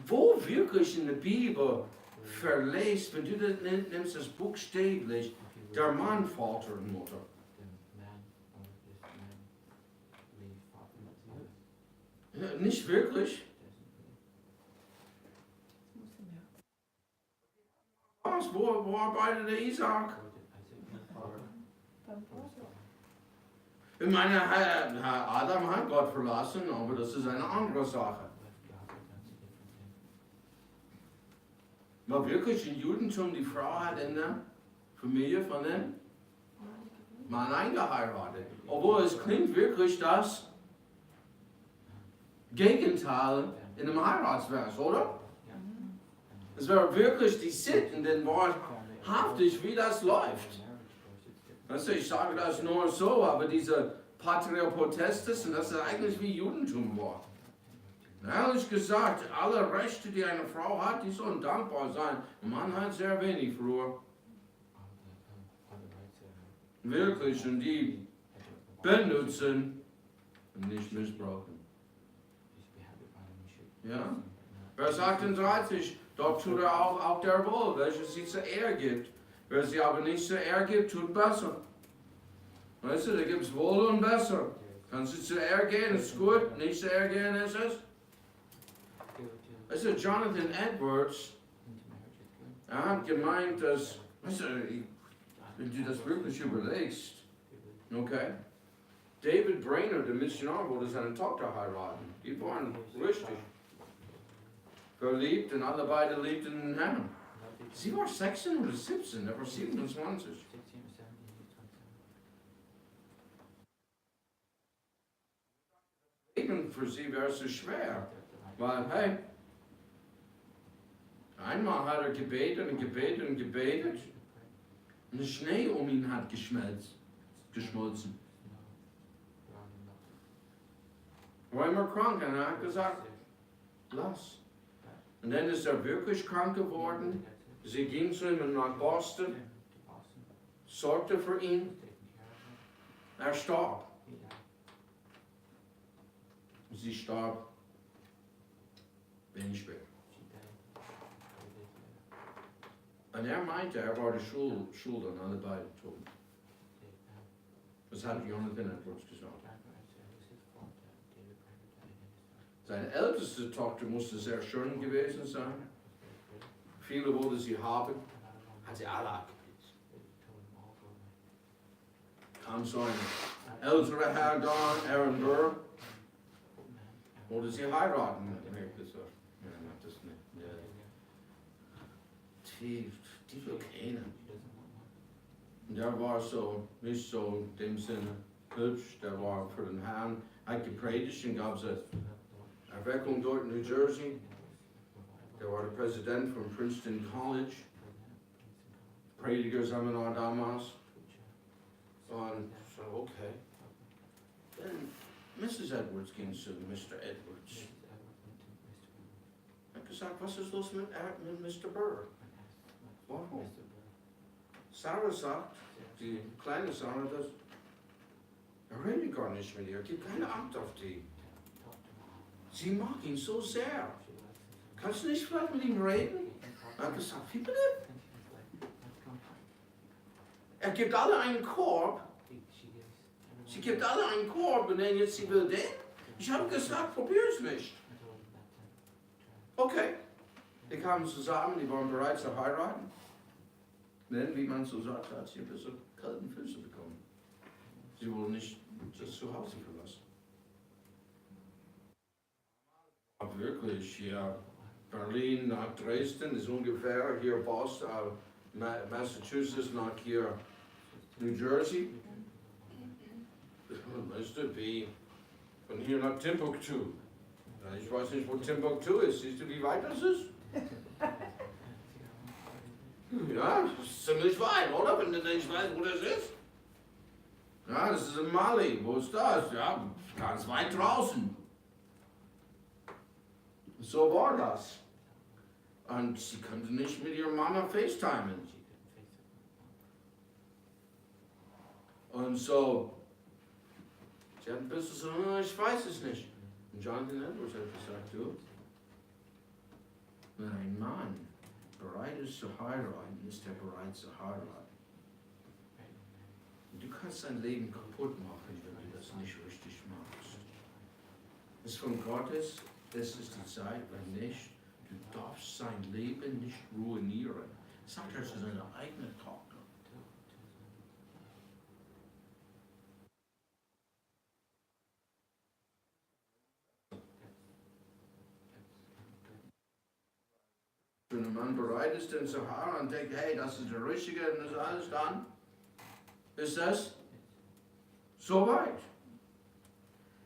Wo wirklich in der Bibel verlässt, wenn du das nimmst, das buchstäblich, der Mann, Vater und Mutter. Ja, nicht wirklich. Wo arbeitet der Isaac? Ich meine, Herr Adam hat Gott verlassen, aber das ist eine andere Sache. War wirklich im Judentum, die Frau hat in der Familie von dem Mann eingeheiratet. Obwohl es klingt wirklich das Gegenteil in einem Heiratsvers, oder? Es wäre wirklich die Sitten, denn wahrhaftig, wie das läuft. Also ich sage das nur so, aber diese Patria potestas, und das ist eigentlich wie Judentum war. Ehrlich gesagt, alle Rechte, die eine Frau hat, die sollen dankbar sein. Ein Mann hat sehr wenig früher. Wirklich, und die benutzen und nicht missbrauchen. Ja? Vers 38. Dort tut er auch der Wohl, welche sie zur Ehre gibt. Wer sie aber nicht zur Ehre gibt, tut besser. Weißt du, da gibt es Wohl und besser. Kannst du zur Ehre gehen, ist gut. Nicht zur Ehre gehen, ist es. Weißt du, Jonathan Edwards, er hat gemeint, dass, weißt du, wenn du das wirklich überlegst, okay, David Brainerd, der Missionar, wollte seine Tochter heiraten. Die waren richtig verliebt und alle beide liebten den Herrn. Sie war 16 oder 17, er war 27. Leben für sie wäre es so schwer, weil, hey, einmal hat er gebetet und gebetet und gebetet und der Schnee um ihn hat geschmolzen. Er war immer krank und er hat gesagt, lass. Und dann ist wirklich krank geworden. Sie ging zu ihm nach Boston, sorgte für ihn. Starb. Sie starb wenig später. Und meinte, war die Schuld an alle beiden Toten. Das hat Jonathan Edwards gesagt. Seine älteste Tochter musste sehr schön gewesen sein. Viele wollte sie haben, hat sie alle abgeblitzt. Kam so ein älterer Herr da, Aaron Burr, wollte sie heiraten. Ich habe gesagt, ja, mach das nicht. Die will keiner. Und der war so, nicht so in dem Sinne hübsch, der war für den Herrn, hat gepredigt und gab es eine Erweckung dort in New Jersey. Der war der Präsident von Princeton College, Predigerseminar damals. Und so, okay. Dann Mrs. Edwards ging zu Mr. Edwards. Hat gesagt, was ist los mit Mr. Burr? Warum? Sarah sagt, die kleine Sarah, das, er redet gar nicht mit ihr, gibt keine Acht auf die. Sie mag ihn so sehr. Kannst du nicht vielleicht mit ihm reden? Er hat gesagt, wie bitte? Er gibt alle einen Korb. Sie gibt alle einen Korb und dann jetzt sie will den? Ich habe gesagt, probier es nicht. Okay. Die kamen zusammen, die waren bereit zu heiraten. Denn, wie man so sagt, hat sie ein bisschen kalten Füße bekommen. Sie wollen nicht das Zuhause verlassen. Aber wirklich, hier Berlin nach Dresden ist ungefähr hier Boston, Massachusetts nach hier New Jersey. Weißt du, wie von hier nach Timbuktu. Ich weiß nicht, wo Timbuktu ist. Siehst du, wie weit das ist? Ja, das ist ziemlich weit, oder? Wenn du nicht weißt, wo das ist. Ja, das ist in Mali. Wo ist das? Ja, ganz weit draußen. So war das. Und sie konnte nicht mit ihrer Mama FaceTimen. Und so, sie hat ein bisschen so, ich weiß es nicht. Und Jonathan Edwards hat gesagt, du, wenn ein Mann bereit ist zu heiraten, ist er bereit zu heiraten. Und du kannst dein Leben kaputt machen, wenn du das nicht richtig machst. Es ist von Gottes, es ist die Zeit, wenn nicht. Du darfst sein Leben nicht ruinieren. Sagt er zu seiner eigenen Tochter. Wenn ein Mann bereit ist, den zu heiraten und denkt, hey, das ist der Richtige und das ist alles, dann ist das soweit.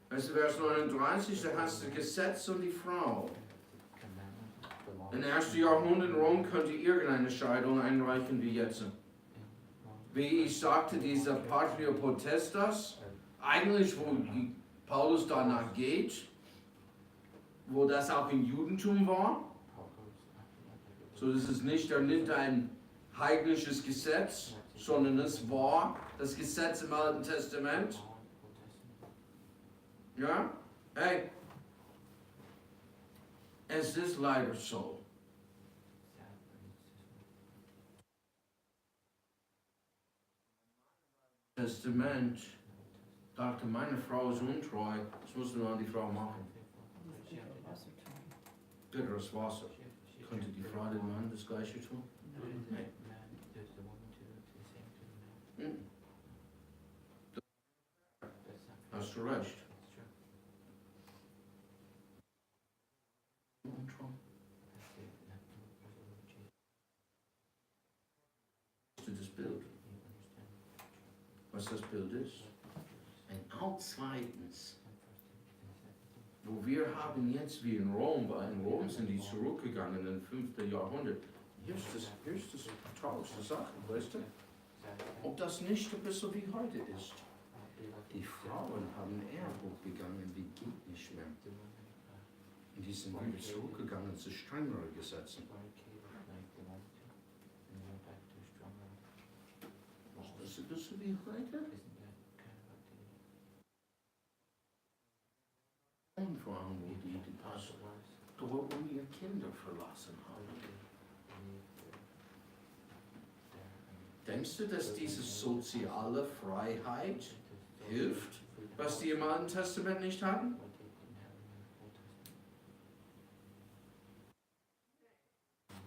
Weißt du, Vers 39, da hast du Gesetz und die Frau. Im 1. Jahrhundert in Rom könnte irgendeine Scheidung einreichen wie jetzt. Wie ich sagte, dieser Patria Potestas, eigentlich wo Paulus danach geht, wo das auch im Judentum war. So, das ist nicht, er nimmt ein heidnisches Gesetz, sondern es war das Gesetz im Alten Testament. Ja? Hey, es ist leider so. Testament dachte, meine Frau ist untreu, das muss nur die Frau machen. Bitteres Wasser. Könnte die Frau dem Mann das Gleiche tun? Nein. Hast du recht. Das Bild. Was das Bild ist? Und auch zweitens, wo wir haben jetzt wie in Rom, weil in Rom sind die zurückgegangen im 5. Jahrhundert. Hier ist das traurigste Sache, weißt du? Ob das nicht ein bisschen wie heute ist. Die Frauen haben Ehebruch begangen, wie geht nicht mehr. Und die sind wieder zurückgegangen zu strengeren Gesetzen. Das ist ein bisschen wie heute. Und vor allem, wo die Pastoren ihre Kinder verlassen haben. Denkst du, dass diese soziale Freiheit hilft, was die im Alten Testament nicht hatten?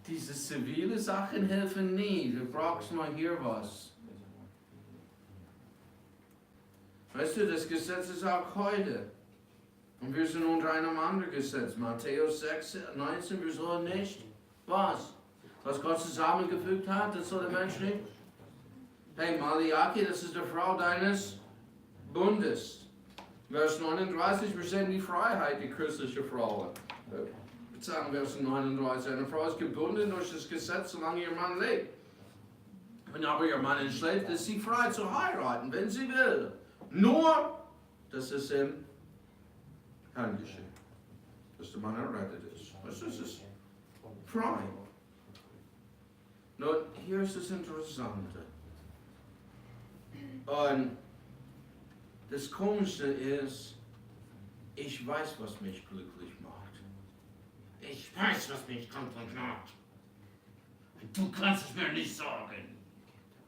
Diese zivile Sachen helfen nie. Du brauchst mal hier was. Weißt du, das Gesetz ist auch heute. Und wir sind unter einem anderen Gesetz. Matthäus 6, 19, wir sollen nicht. Was? Was Gott zusammengefügt hat, das soll der Mensch nicht. Hey, Malachi, das ist die Frau deines Bundes. Vers 39, wir sehen die Freiheit, die christliche Frau. Wir sagen Vers 39, eine Frau ist gebunden durch das Gesetz, solange ihr Mann lebt. Wenn aber ihr Mann entschläft, ist sie frei zu heiraten, wenn sie will. Nur, dass es im Herrn geschieht. Dass der Mann errettet ist. Das ist frei. Nun, hier ist das Interessante. Und das Komische ist, ich weiß, was mich glücklich macht. Ich weiß, was mich glücklich macht. Du kannst es mir nicht sagen.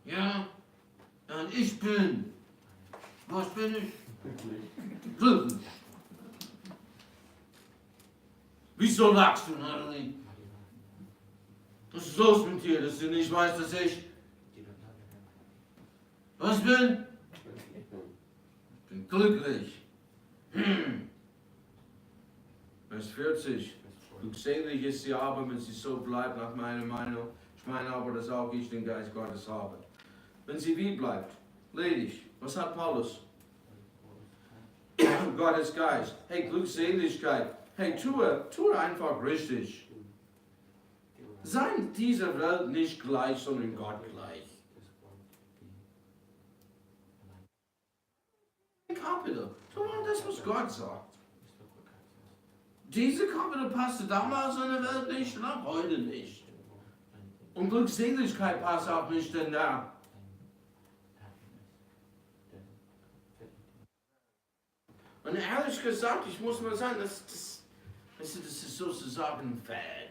Ja? Und ich bin. Was bin ich? Glücklich. Wieso lachst du, Natalie? Was ist los mit dir, dass du nicht weißt, dass ich... Was bin? Bin glücklich. Vers 40. Glückselig ist sie aber, wenn sie so bleibt, nach meiner Meinung. Ich meine aber, dass auch ich den Geist Gottes habe. Wenn sie wie bleibt, ledig. Was hat Paulus? Gottes Geist. Hey, Glückseligkeit. Hey, tue einfach richtig. Sei dieser Welt nicht gleich, sondern Gott gleich. Kapitel. Tu mal das, was Gott sagt. Diese Kapitel passte damals in der Welt nicht und auch heute nicht. Und Glückseligkeit passt auch nicht denn da. Und ehrlich gesagt, ich muss mal sagen, das ist sozusagen ein Fad.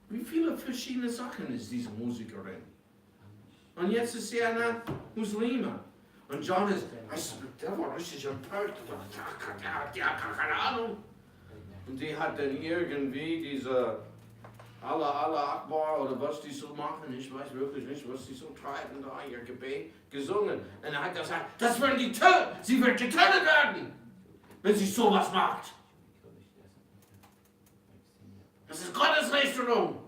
Wie viele verschiedene Sachen ist diese Musikerin? Und jetzt ist sie eine Muslime. Und John der war richtig empört. Der hat keine Ahnung. Und die hat dann irgendwie diese Allah Akbar oder was die so machen. Ich weiß wirklich nicht, was die so treiben da, ihr Gebet gesungen. Und er hat gesagt, das werden die töten. Sie wird getötet werden, wenn sie sowas macht. Das ist Gottes Richtung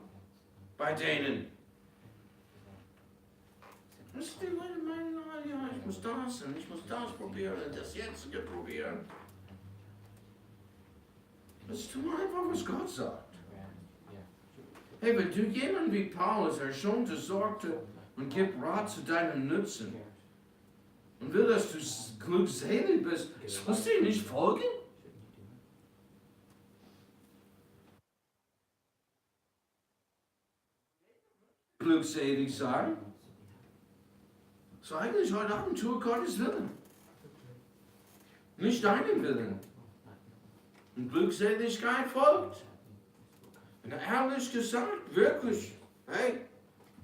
bei denen. Was die Leute meinen, ja, ich muss das und ich muss das probieren und das jetzige probieren. Das ist einfach, was Gott sagt. Hey, wenn du jemanden wie Paulus erschonte, sorgte und gibt Rat zu deinem Nutzen und will, dass du glückselig bist, sollst du ihm nicht folgen? Glückselig sein. So eigentlich heute Abend tue Gottes Willen. Nicht deinen Willen. Und Glückseligkeit folgt. Und ehrlich gesagt, wirklich, hey,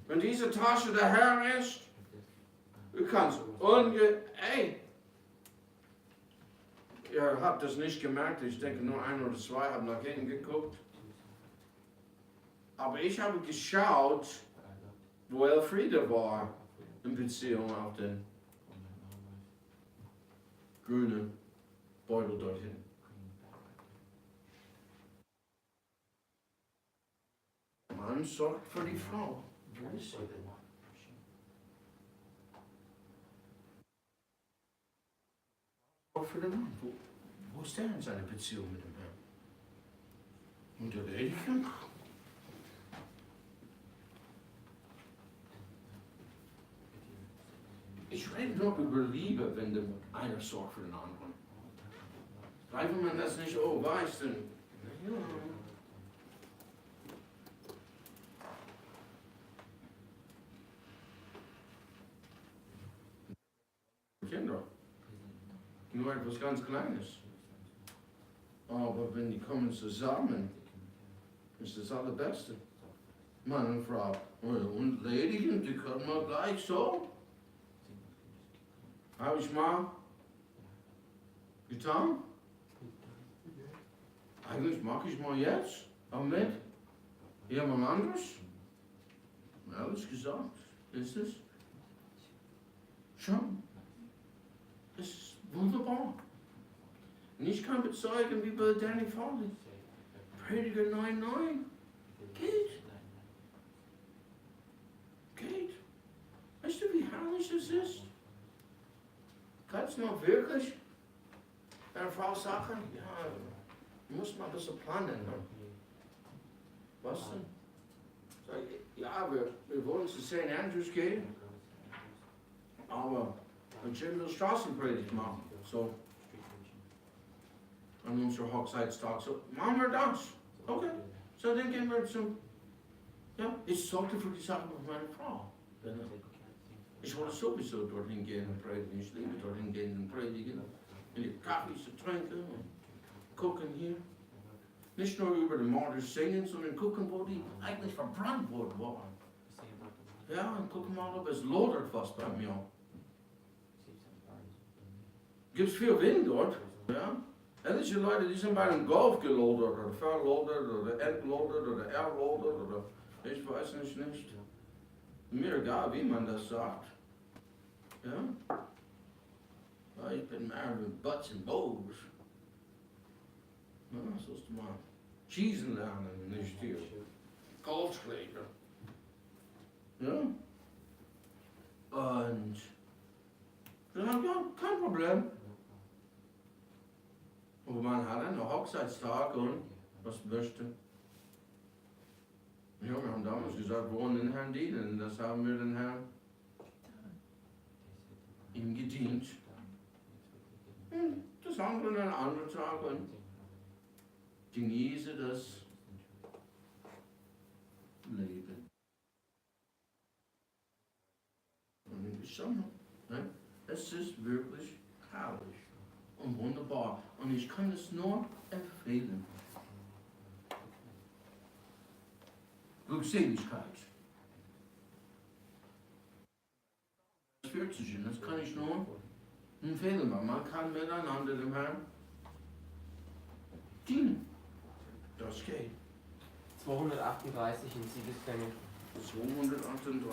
wenn diese Tasche der Herr ist, du kannst hey, ihr habt das nicht gemerkt, ich denke nur ein oder zwei haben nach hinten geguckt. Aber ich habe geschaut, wo Elfriede war, in Beziehung auf den grünen Beutel dorthin. Mann sorgt für die Frau. Wo ist sie denn? Auch für den Mann. Wo ist der in seiner Beziehung mit dem Herrn? Und der Ledige? Ich rede nur über Liebe, wenn der einer sorgt für den anderen. Gleich wenn man das nicht, oh, weiß, dann, ja. Kinder, nur etwas ganz Kleines. Aber wenn die kommen zusammen, ist das Allerbeste. Mann und Frau. Und Ledigen, die können wir gleich so. Habe ich mal getan. Eigentlich mag ich mal jetzt, aber mit jemand anderes. Ehrlich gesagt, ist es schon. Es ist wunderbar. Und ich kann bezeugen, wie bei Danny Foley. Prediger 9,9. Geht. Geht. Weißt du, wie herrlich es ist? Kannst du mal wirklich einer Frau sagen, ja, du musst mal ein bisschen planen. Ne? Was denn? Sag ich, ja, wir wollen zu St. Andrews gehen, aber Jim will Straßenpredigt machen. So. An unserer Hochzeitstag. So, machen wir das. Okay. So, dann gehen wir zum. Ja, ich sorgte für die Sache mit meiner Frau. Ich wollte sowieso dorthin gehen und predigen. Ich liebe dorthin gehen und predigen. Und die Kaffee zu trinken und gucken hier. Nicht nur über den Mörder singen, sondern gucken, wo die eigentlich verbrannt worden waren. Ja, und gucken mal, ob es lodert was bei mir. Gibt es viel Wind dort? Ja? Etliche Leute, die sind bei einem Golf gelodert oder verlodert oder entlodert oder erlodert oder ich weiß nicht. Mir egal, wie man das sagt. Ja? Ja, ich bin mehr mit Butts und Bows. Ja, sollst du mal schießen lernen, nicht hier. Golfschläger. Ja? Und ja, kein Problem. Und man hat einen Hochzeitstag und was möchte. Ja, wir haben damals gesagt, wir wollen den Herrn dienen. Und das haben wir den Herrn ihm gedient. Und das andere ein anderer Tag und genieße das Leben. Und in die Sonne. Ne? Es ist wirklich herrlich und wunderbar. Und ich kann es nur empfehlen. Glückseligkeit. Das 40, das kann ich nur empfehlen. Man kann miteinander dem Herrn dienen. Das geht. 238 in Siegesklänge. 238.